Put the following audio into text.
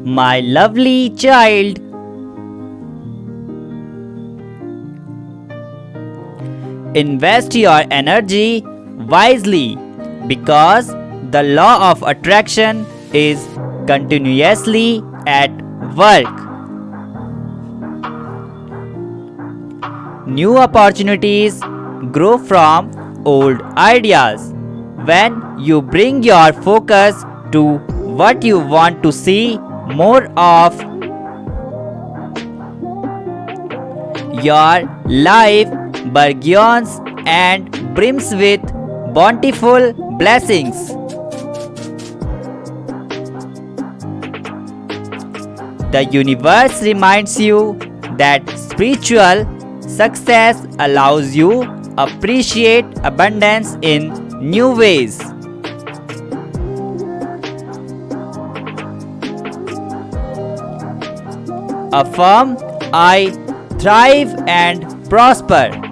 My lovely child. Invest your energy wisely because the law of attraction is continuously at work. New opportunities grow from old ideas. When you bring your focus to what you want to see more of, your life burgeons and brims with bountiful blessings. The universe reminds you that spiritual success allows you appreciate abundance in new ways. Affirm, I thrive and prosper.